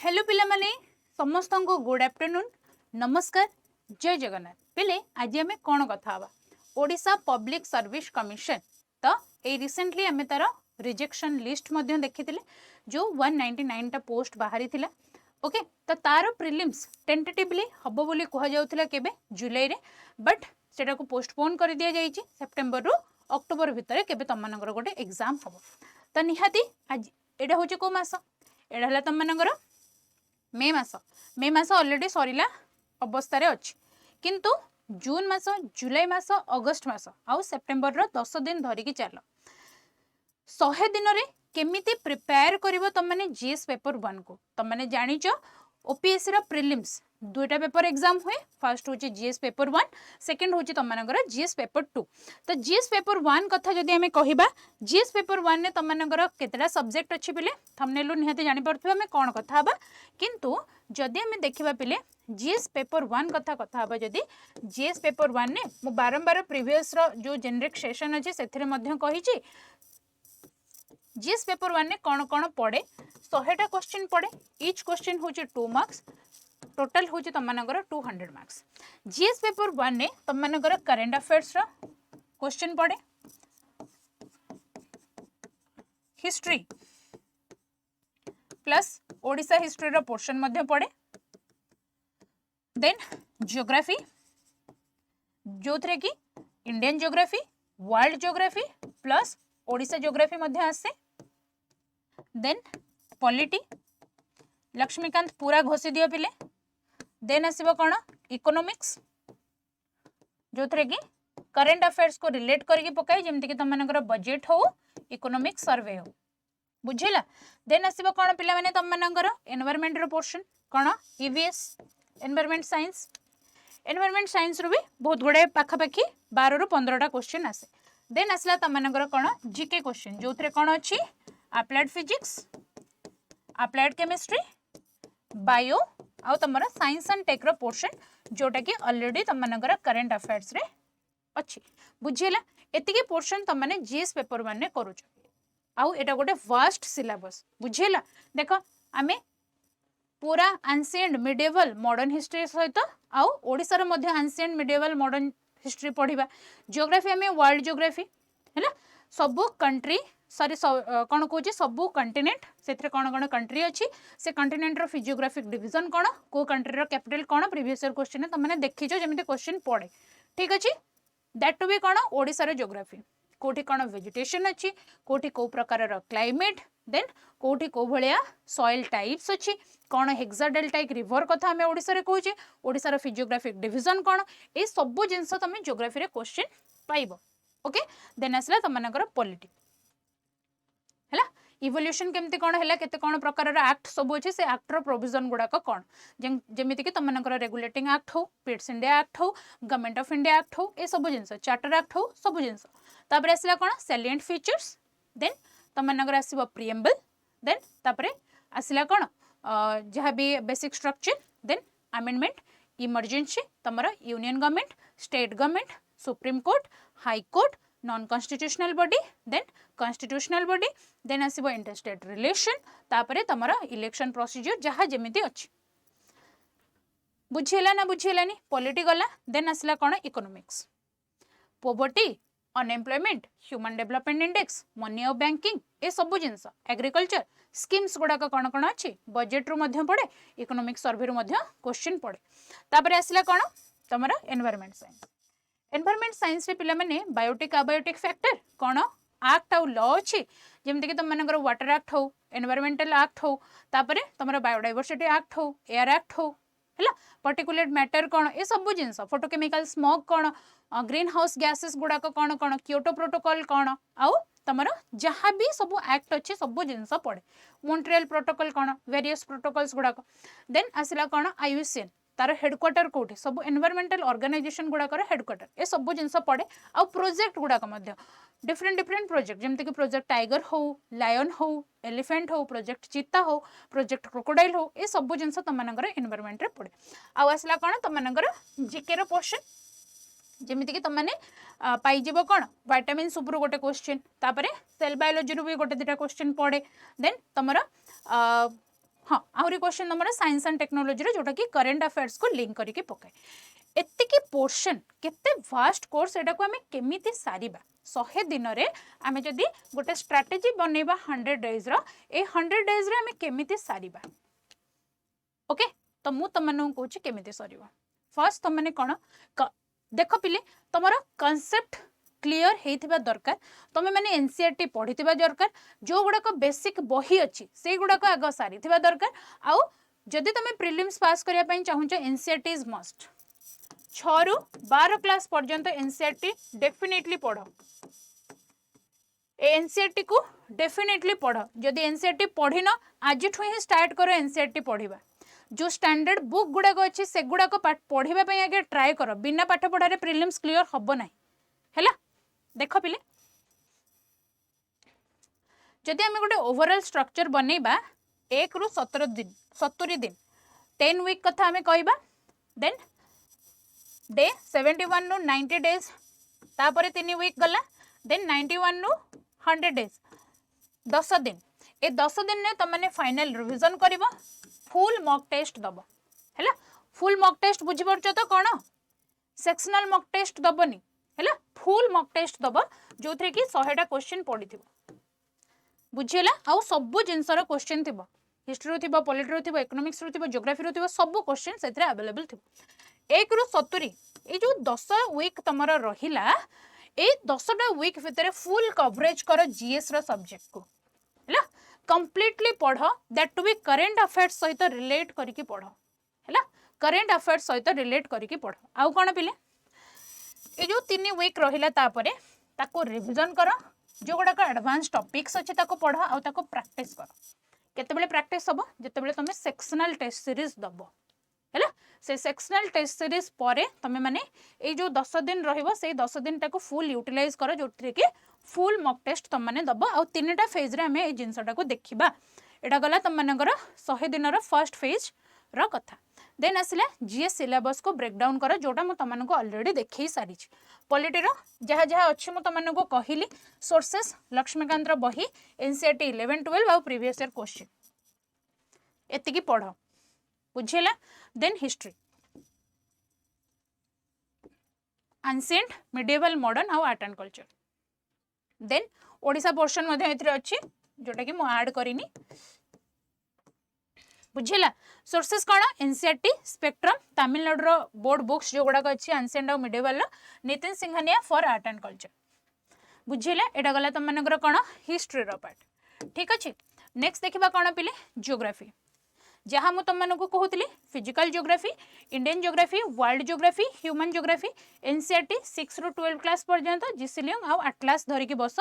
Hello पिला माने समस्त को गुड आफ्टरनून नमस्कार जय जगन्नाथ पिले आज आम कौन कथा ओडिशा पब्लिक सर्विस कमिशन तो ये रिसेंटली आम तार रिजेक्शन लिस्ट देखी जो 199 टा पोस्ट बाहरी थिला ओके तो तार प्रिलिम्स टेंटेटिवली हम बोली कहुला केबे जुलाई रे बट सेटा को पोस्टपोन कर दिया जाइए सेप्टेम्बर रु अक्टोबर भितर केबे तुम मानकर गोटे एग्जाम हम तो निहाती आज एटा हूँ कौ मास एटा है तुम मानकर मे मास ऑलरेडी सरीला अवस्था अच्छी किंतु जून मास जुलाई मास अगस्ट मास आउ सेप्टेम्बर 10 दिन धरिकी चल 100 दिन रे केमिति प्रिपेयर करिवो तमने जीएस पेपर 1 को तमने जानिचो ओपीएससी रा प्रीलिम्स दुईटा पेपर एग्जाम हुए फर्स्ट होची जीएस पेपर 1 सेकंड होची तमनगर जीएस पेपर 2 तो जीएस पेपर 1 कथा जदि हमें कहिबा जीएस पेपर 1 ने तमनगर केतेटा सब्जेक्ट अछि पिले थंबनेल निहाते जानि परथबा हमें कोन कथा हबा किंतु जदि हमें देखिबा पिले जीएस पेपर 1 कथा हबा जदि जीएस पेपर 1 ने मु बारंबार प्रीवियस रो जो जेनरिक सेशन अछि सेथिरे मध्ये कहिछि जीएस पेपर 1 ने कौन पड़े 100टा क्वेश्चन पड़े ईच क्वेश्चन होची 2 मार्क्स टोटल होची तमनगर 200 मार्क्स जीएस पेपर 1 ने तमनगर करंट अफेयर्स रा क्वेश्चन पड़े हिस्ट्री प्लस ओडिशा हिस्ट्री रा पोर्शन मध्ये पड़े देन जियोग्राफी जो थे कि Indian geography world geography plus Odisha geography मध्ये आसे देन पॉलिटी लक्ष्मीकांत पूरा घोषी दियो पिले देन आसीबो कोन इकोनॉमिक्स जो थे कि करंट अफेयर्स को रिलेट करके पकाई जेमति कि तमनकर बजट हो इकोनॉमिक सर्वे हो बुझिला देन आसीबो कोन पिला माने तमनकर एनवायरनमेंट रो पोर्शन कोन ईवीएस एनवायरनमेंट साइंस रो भी बहुत गुडे पाखा पाखी 12 रु 15 टा क्वेश्चन आसे देन आसला तमनकर कोन जीके क्वेश्चन जो थे कोन अछि applied physics applied chemistry bio आउ तमरा साइंस एंड टेक रो पोर्शन जोटा कि ऑलरेडी तमनकर करंट अफेयर्स रे अछि बुझिला एतिके पोर्शन तमने जीएस पेपर 1 ने करूछ आउ एटा गोटे वास्ट सिलेबस बुझिला देखो आमे पूरा एंशिएंट मिडिएवल मॉडर्न हिस्ट्री सहित आउ ओडिसा रो मध्ये एंशिएंट मिडिएवल मॉडर्न हिस्ट्री पढ़िबा जियोग्राफी आमे वर्ल्ड जियोग्राफी हैला सबु कंट्री सॉरी कौन कौचे सबू कंटिनेंट से कौन कंट्री अच्छी से कंटिनेंट रो फिजियोग्राफिक डिवीजन कौन को कंट्री रो कैपिटल कौन प्रीवियस ईयर क्वेश्चन तुमने देखिछो जेमिति क्वेश्चन पड़े ठीक अच्छे दैट टू बी कौन ओडिशा रो जियोग्राफी कोठी कौन वेजिटेशन अच्छी कोठी को प्रकार रो क्लाइमेट देन कोठी को भलिया सॉइल टाइप्स अच्छी कौन हेक्साडेल्टाइक रिवर कथा हमें ओडिशा रे कहूचे ओडिशा रो फिजियोग्राफिक डिवीजन कौन ए सब जिंस तुम जियोग्राफी रे क्वेश्चन पाइबो ओके देन आसला तमनकर पॉलिटी हैला इवोल्यूशन केमती कौन है केते कौन प्रकार एक्ट सब अच्छे से एक्ट रो प्रोविजन गुड़ाक कौन जेमिति कि तमनकर रेगुलेटिंग एक्ट हो पिट्स इंडिया एक्ट हो गवर्नमेंट ऑफ इंडिया एक्ट हो ए सब जिंस चार्टर एक्ट हो सब जिंस तापर आसला कौन सैलिएंट फीचर्स देन तमनकर आसीबो प्रीएम्बल देन तापर आसला कौन जहाँ भी basic structure then amendment emergency तमरा union government state government supreme court high court non constitutional body then constitutional body then आसीबो इंटरस्टेट रिलेशन तापरे तमरा इलेक्शन प्रोसीजर जहाँ जेमिति अछि बुझिला ना बुझिलानी पॉलिटी गला देन आसला कोन economics poverty unemployment human development index money of banking ए सब जिंस एग्रीकल्चर स्कीम्स गुड़ाक कौन कौन अच्छी बजेट रु मध्य पड़े इकोनॉमिक सर्वे रु मध्य क्वेश्चन पड़े तापरे आसला कोन तमरा एनवायरनमेंट साइंस एनवायरनमेंट साइंस रे पिला माने बायोटिक अबायोटिक फैक्टर कौन एक्ट आउ लॉ अच्छी जेमति कि तमनकर वाटर एक्ट हो एनवायरमेंटल एक्ट हो तापरे तमरा बायोडायवर्सिटी एक्ट हो एयर एक्ट हो हैला पर्टिकुलेट मैटर कौन ए सब जिंस फोटोकेमिकल स्मोक कौन ग्रीन हाउस गैसेस गुड़ाक कौन कौन क्योटो प्रोटोकॉल कौन आउ तमरा जहाँ भी सब एक्ट अच्छे सब जिंस पड़े मॉन्ट्रियल प्रोटोकॉल कौन वेरियस प्रोटोकॉल्स गुड़ाक देन आसला कौन आईयूसीएन तार हेडक्वार्टर कोठी सब एनवायरमेंटल ऑर्गेनाइजेशन गुड़ाकर हेडक्वार्टर ए सब जिंस पड़े आउ प्रोजेक्ट गुड़ाक डिफरेंट डिफरेंट प्रोजेक्ट जमती कि प्रोजेक्ट टाइगर हो लायन हो एलिफेंट हो प्रोजेक्ट चीता हो प्रोजेक्ट क्रोकोडाइल हो ए सब जिंस तमनकर एनवायरमेंट रे पड़े आउ आसला कौन तमनकर जीके रो पोर्शन जमिति कि तमने पाइजिबो कौन विटामिन सुपर गोटे क्वेश्चन तापरे सेल बायोलॉजी रू भी गोटे दुटा क्वेश्चन पड़े देन तमरा हाँ आहरी क्वेश्चन तुम साइंस एंड टेक्नोलोजी जोटा कि करेन्ट अफेयर्स को लिंक करके पकाए एतिकी पोर्शन केते वास्ट कोर्स एटा को आमे केमिति सारिबा 100 दिन रे आमे जदी गोटे स्ट्रेटजी बनेबा 100 डेज रो ए 100 डेज रे आमे केमिति सारिबा ओके तो मु तमनु कहूची केमिति सरिबा फर्स्ट तमने कोन देखो पिले तमरो कांसेप्ट क्लियर हेथिबा दरकार तमे माने एनसीईआरटी पढिथिबा दरकार जो गुडा को बेसिक बही अछि से गुडा को आगो सारिथिबा दरकार आउ जदि तमे प्रीलिम्स पास करिया पई चाहुचो एनसीईआरटी इज मस्ट 6 रु 12 क्लास पर्यंत एनसीईआरटी डेफिनेटली पढ़ो एनसीईआरटी को डेफिनेटली पढ़ो जदि एनसीईआरटी पढ़िन आज ही स्टार्ट करो एनसीईआरटी पढ़िबा जो स्टैंडर्ड बुक गुड़ाक अच्छी से गुड़ाक पढ़ाई आगे ट्राए कर बिना पाठ पढ़ारे प्रिलिम्स क्लियर हम ना है देख पिले जदि आम गोटे ओवरऑल स्ट्रक्चर बनैबा 1 रु 70 दिन 10 वीक कथा आम कहबा देन डे 71 रु 90 डेज तापर 3 वीक गला देन 91 रु 100 डेज 10 दिन ए 10 दिन ने तुमने फाइनल रिवीजन करबो फुल मॉक टेस्ट दब है फुल मॉक टेस्ट बुझी पार्छ तो कौन सेक्शनल मॉक टेस्ट दबनी है फुल मॉक टेस्ट दब जो थे कि 100टा क्वेश्चन पड़ी थी बुझीला आउ सब जिनसर क्वेश्चन थी हिस्ट्री थी पॉलिटी थी इकोनॉमिक्स थी ज्योग्राफी थी सब क्वेश्चन से अवेलेबल थी 1 रु 70 ये जो 10 वीक तुम रहा ये 10टा वीक भितर फुल कवरेज कर जीएस रो सब्जेक्ट को है कंप्लीटली पढ़ that to be current affairs सहित रिलेट करके पढ़ है करेन्ट अफेयर्स सहित रिलेट करके पढ़ आउ कौन पिले ये जो 3 वीक रहिला तापरे ताको रिवीजन कर जो गुड़ाक एडवांस टॉपिक्स अच्छे ताको पढ़ आउ ताको प्रैक्टिस कर केतेबेले प्रैक्टिस हबो जेतेबेले तुम सेक्शनल टेस्ट सीरीज दबो है से सेक्शनल टेस्ट सीरीज परे तमे माने ए जो 10 दिन रहिबो से 10 दिन टाको फुल यूटिलाइज कर जो कि फुल मॉक टेस्ट तुम मैंने दब आउ 3टा फेज रे आम ये जिनसटा को देखा एटा गला तुम मानकर 100 दिन फर्स्ट फेज रो कथा देन आसला जीएस सिलेबस को ब्रेक डाउन कर जोटा मु तुमको ऑलरेडी देखई सारी पॉलिटीर जहाँ जहाँ अच्छी मुझे तुमको कहली सोर्सेस लक्ष्मीकांत बही एनसीईआरटी 11 12 आउ प्रीवियस ईयर क्वेश्चन एतिकी पढ़ बुझेला then history ancient medieval modern आउ art and culture then Odisha portion मध्ये एथिरे अछि जोटा कि मु ऐड करिनी बुझिला सोर्सेस कोन एनसीईआरटी स्पेक्ट्रम तमिलनाडु रो बोर्ड बुक्स जो गुडा अछि एंशिएंट आउ medieval Nitin Singhania for art and culture बुझिला एटा गला तम मानकर कोन हिस्ट्री रो पार्ट ठीक अछि नेक्स्ट देखिबा कोन पिले ज्योग्राफी जहाँ मुझे तुमको कहूली physical geography Indian geography world geography human geography NCERT 6 रु 12 क्लास पर्यंत जिसिलियम आउ आटलास धरिकी बस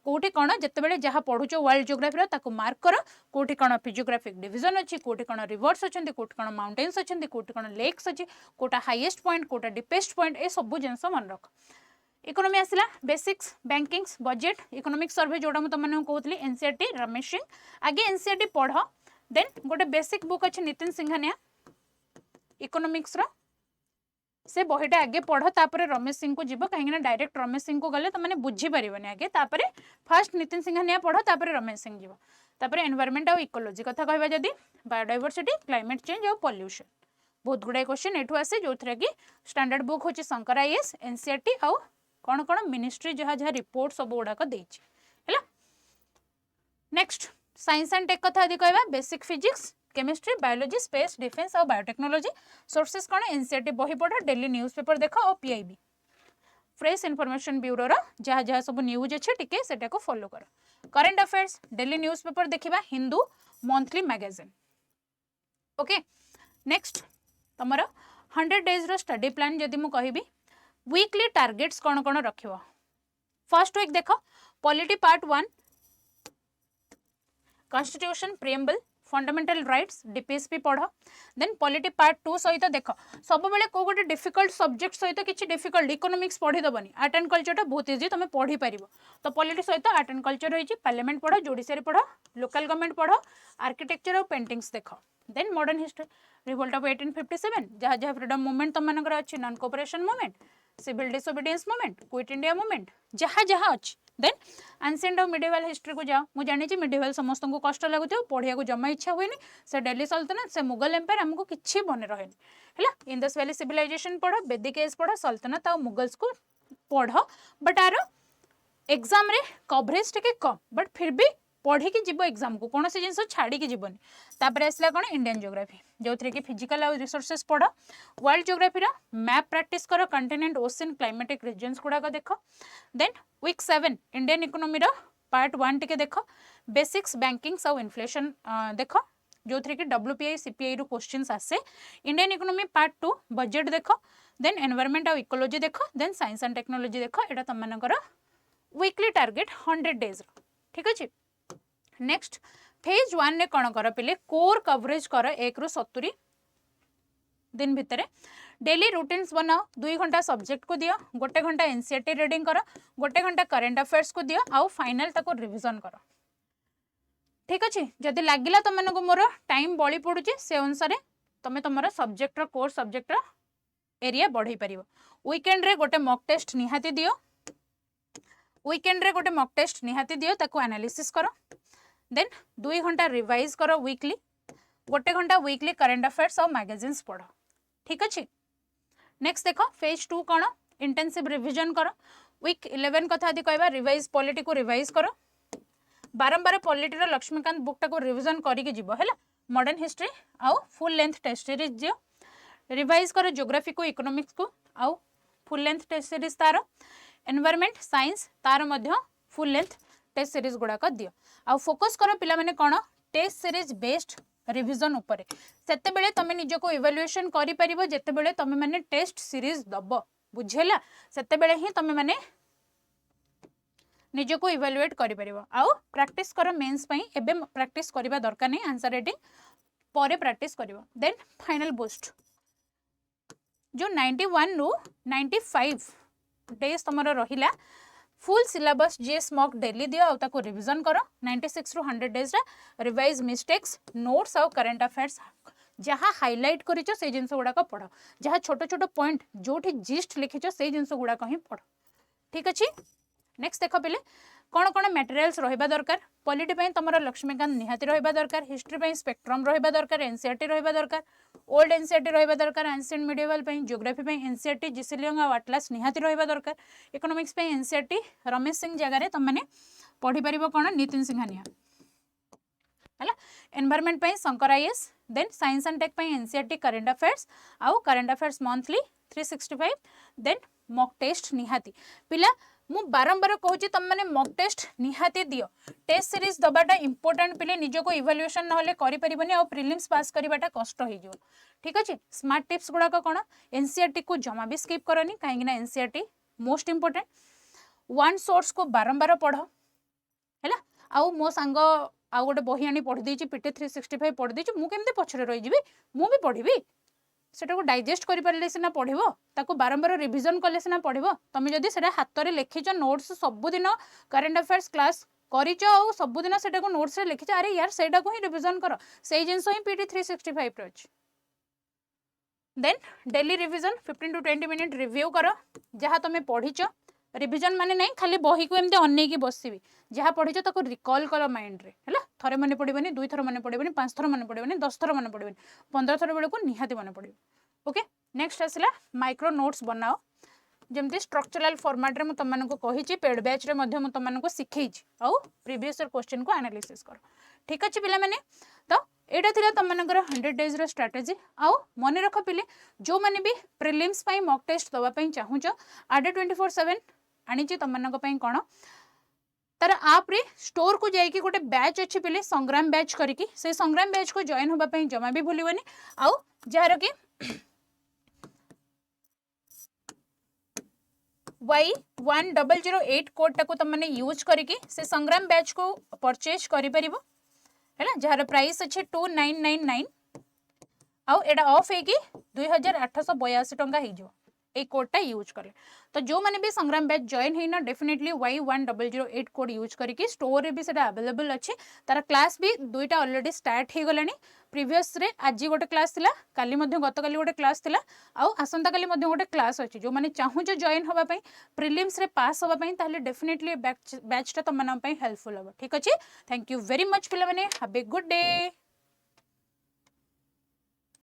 कौटी कौन जितेबाला जहाँ पढ़ुच वर्ल्ड ज्योग्राफी ताको मार्क कर कौटी कौन फिजियोग्राफिक डिवीजन अच्छी कौटी कौन रिवर्स अच्छा कौटी कौन माउंटेन्स अच्छा कौटी कौन लेक्स अच्छी कौटा हाईएस्ट पॉइंट कौटा डीपेस्ट पॉइंट ए सब जिनस मन रख इकोनॉमी आसला basics bankings budget economic survey जोड़ा मुझे तुमको कहूली एनसीईआरटी रमेश सिंह आगे एनसीईआरटी पढ़ देन गोटे बेसिक बुक अच्छे नितिन सिंघानिया इकोनॉमिक्स रो से बहीटा आगे पढ़ तापर रमेश सिंह को जीव कहीं डायरेक्ट रमेश सिंह को गले तो मैंने बुझी पारे आगे तापर फास्ट नितिन सिंघानिया पढ़ तापर रमेश सिंह जीव तापर एनवायरमेंट और इकोलॉजी कथा कहबा जदी बायोडायवर्सिटी क्लाइमेट चेंज और पॉल्यूशन बहुत गुड़ाए क्वेश्चन एठू आसे जो कि स्टैंडर्ड बुक होची शंकर आईएएस एनसीईआरटी आउ कौन कौन मिनिस्ट्री जहाँ जहाँ रिपोर्ट सब गुड़ाक देछि हैला नेक्स्ट साइंस एंड टेक कथा यदि कहबा basic physics chemistry biology space defence और बायोटेक्नोलॉजी सोर्सेस कौन एनसीईआरटी बही पढ़ डेली न्यूज़पेपर देख और पीआईबी फ्रेश इनफॉरमेशन ब्यूरो जहाँ जहाँ सब न्यूज अच्छे टिके सेटा को फॉलो कर करेंट अफेयर्स डेली न्यूज़पेपर देखिबा Hindu monthly magazine okay next तमरो 100 डेज रो स्टडी प्लान जदि मु कहबी वीकली टार्गेट्स कौन कौन रखिबो फर्स्ट वीक देख polity part 1 constitution preamble fundamental rights DPSP पढ़ देन पॉलिटी पार्ट 2 सहित देख सब बेले को गोटे डिफिकल्ट सब्जेक्ट सहित किसी डिफिकल्ट इकोनॉमिक्स पढ़ी दबनी आर्ट एंड कल्चर बहुत इजी तुम पढ़ी पार तो पॉलिटी सहित आर्ट एंड कल्चर रही पार्लियामेंट पढ़ जुडिशियरी पढ़ लोकल गवर्नमेंट पढ़ आर्किटेक्चर और पेंटिंग्स देख then modern history revolt of 1857 जहाँ जहाँ फ्रीडम मूवमेंट तुम मानकर अच्छी non cooperation movement civil disobedience movement quit India movement जहाँ जहाँ अच्छी देन एंशिएंट और मिडिवल हिस्ट्री को जाओ मु जानी मिडिवल समस्त को कष्ट लगुत पढ़िया को जमा इच्छा हुए से दिल्ली सल्तनत से मुगल एम्पायर आमको किसी मन रहे है इंदस वैली सिविलाइजेशन पढ़ वैदिक एज पढ़ सल्तनत और मुगल्स को पढ़ बट आर एग्जाम रे कवरेज टे कम बट फिर भी पढ़ी जीव एग्जाम को कौन जिन छाड़ी जीवन तापर आसला कौन इंडियन ज्योग्राफी जो थी कि फिजिकल और रिसोर्सेस पढ़ वर्ल्ड ज्योग्राफी मैप प्रैक्टिस कर कंटिनेंट ओशन क्लाइमेटिक रिजन्स गुड़ाक देख then week 7 Indian economy part 1 टिके देख बेसिक्स बैंकिंग्स और इन्फ्लेशन देख जो थी कि WPI CPI रू क्वेश्चंस आसे इंडियन इकोनॉमी पार्ट 2 बजेट देख देन एनवायरनमेंट और इकोलॉजी देख देन साइंस एंड टेक्नोलॉजी देख एटा तुम मानकर वीकली टारगेट 100 डेज ठीक अच्छे नेक्स्ट फेज 1 ने कौन कर पे कोर कवरेज कर 1 रू 70 दिन भितर डेली रूटीन्स बनाओ 2 घंटा सब्जेक्ट को दियो 1 घंटा NCERT रीडिंग कर 1 घंटा करेंट अफेयर्स को दियो आउ फाइनल ताको रिवीजन कर ठीक अच्छे जदि लगिला तुमको मोर टाइम बड़ी पड़ुची से अनुसार तुम तुम सब्जेक्ट कोर सब्जेक्ट एरिया बढ़ई पार वीकेंड रे गोटे मॉक टेस्ट निहाती दियो वीकेंड रे गोटे मॉक टेस्ट निहाती दियो ताको एनालिसिस कर देन 2 घंटा रिवाइज कर वीकली 1 घंटा वीकली करेंट अफेयर्स और मैगजीन्स पढ़ ठीक अच्छे नेक्स्ट देख फेज 2 कौन इंटेंसिव रिविजन कर वीक 11 कथा यदि कहबा रिवाइज पॉलिटी को रिवाइज कर बारंबार पॉलिटी लक्ष्मीकांत बुकटा को रिविजन करके जीव है मॉडर्न हिस्ट्री आउ फुल लेंथ टेस्ट सीरीज दियो रिवाइज कर ज्योग्राफी को इकोनॉमिक्स को आउ फुल लेंथ टेस्ट सीरीज तार एनवायरनमेंट साइंस तार मध्य फुल लेंथ टेस्ट सीरीज गुड़ाक दियो आउ फोकस कर पिला माने कोन टेस्ट सीरीज बेस्ड रिविजन उपरे सेते बेले तमे निज को इवैल्यूएशन करि परिबो जेते बेले तमे माने टेस्ट सीरीज दबो बुझेला सेते बेले ही तमे माने निज को इवैल्यूएट करि परिबो आउ प्रैक्टिस कर मेंस पई एबे प्रैक्टिस करबा दरकार नै आंसर राइटिंग परे प्रैक्टिस करिवो देन फाइनल बूस्ट जो 91 रु 95 डेज तमरो रहिला full syllabus GS mock daily दियो आउ ताको रिवीजन करो 96 रु 100 डेज रा रिवाइज मिस्टेक्स नोट्स और करंट अफेयर्स जहाँ हाइलाइट करिचो से जिंस गुड़ाक पढ़ जहाँ छोट छोट पॉइंट जोठी जिस्ट लिखिचो से जिंस गुड़ाक ही पढ़ ठीक अच्छे नेक्स्ट देख पे कौन कौन मटेरियल्स रहिबा दरकार पॉलिटी पई तमरो लक्ष्मीकांत निहाती रहिबा दरकार हिस्ट्री पई स्पेक्ट्रम रहिबा दरकार NCERT रहिबा दरकार ओल्ड NCERT रहिबा दरकार एंशिएंट मिडिवल पई ज्योग्राफी पई NCERT जिसिलियंग और अटलास निहाती रहिबा दरकार इकोनॉमिक्स पई NCERT रमेश सिंह जगह रे तुम माने पढ़ी परिबो कोन नितिन सिंघानिया हला एनवायरनमेंट पई Shankar IAS then science and tech पई NCERT करेंट अफेयर्स आउ current affairs monthly 365 then mock test निहाती पिला मु बारंबार कहूँ तुम मैंने मॉक टेस्ट निहाती दियो टेस्ट सीरीज दबाटा इंपोर्टेंट पिले निज को इवैल्यूएशन नहले करि परिबनी और प्रीलिम्स पास करबाटा कष्ट हो जिवो ठीक अछि स्मार्ट टिप्स गुड़ाक कौन NCERT को जमा भी स्किप करनी कहीं NCERT most important one source को बारंबार पढ़ है आउ मो सांग आउ गोटे बही आनी पढ़ी देछि PT 365 पढ़ी देछि मु केमते पछरे रहि जिवि मु भी पढ़िबी सेटा को डाइजेस्ट करि परले सिना पढ़िबो ताको बारंबार रिवीजन कले सिना पढ़िबो तमे जदी सेटा हाथ रे लिखिच नोट्स सब दिन करंट अफेयर्स क्लास करिच और सब दिन सेटा को नोट्स रे लिखिच अरे यार सेटा को ही रिवीजन कर सेही जिंस ही PT 365 रे अछि then daily revision 15 to 20 minute review कर जहाँ तुम पढ़ीच रिवीजन माने नहीं खाली बही को एमती अनेक बसबी जहाँ पढ़ीच ताको रिकॉल कर माइंड रे है थरे मन पड़े 2 थर मन पड़े 5 थर मन पड़े 10 थर मन पड़े 15 थर बेलू निहाती मन पड़े ओके नेक्स्ट आसला माइक्रो नोट्स बनाओ जमती स्ट्रक्चरल फॉर्मेट रे तुमको कही पेड बैच रे मध्य तुमको शिखई आउ प्रीवियस ईयर क्वेश्चन को एनालिसिस कर ठीक अच्छे पिला माने तो एटा थिला तुमनकर 100 डेज रो स्ट्रेटजी आउ मन रख पिले जो माने भी प्रीलिम्स पई मॉक टेस्ट दवा पई चाहूच आडे 24/7 आनी तुमनक पई कोन तार आप रे स्टोर को जाइए गोटे बैच अच्छे पिले संग्राम बैच करके से संग्राम बैच को जॉइन होगा जमा भी भूलनी आउ जार कि Y1008 कोड टाको तुमने यूज करके से संग्राम बैच को परचेज करि परिबो हैला जार प्राइस अच्छे 2999 आउ एडा ऑफ है कि 2882 टंका हो जो ए कोडटा यूज करे तो जो मैंने भी संग्राम बैच जॉइन है ना डेफिनेटली Y1008 कोड यूज करके स्टोर रे भी सेटा अवेलेबल अच्छे तार क्लास भी दुईटा ऑलरेडी स्टार्ट हो गलानी प्रीवियस रे आज गोटे क्लास थिला काली मध्य गतकाली गोटे क्लास थिला आउ आसंता काली मध्य गोटे क्लास अछि जो माने चाहू जे जॉइन होबा पई प्रीलिम्स रे पास होबा पई ताले डेफिनेटली बैच टा तुम मन पई हेल्पफुल हो ठीक अछि थैंक यू वेरी मच पिला माने हैव ए गुड डे।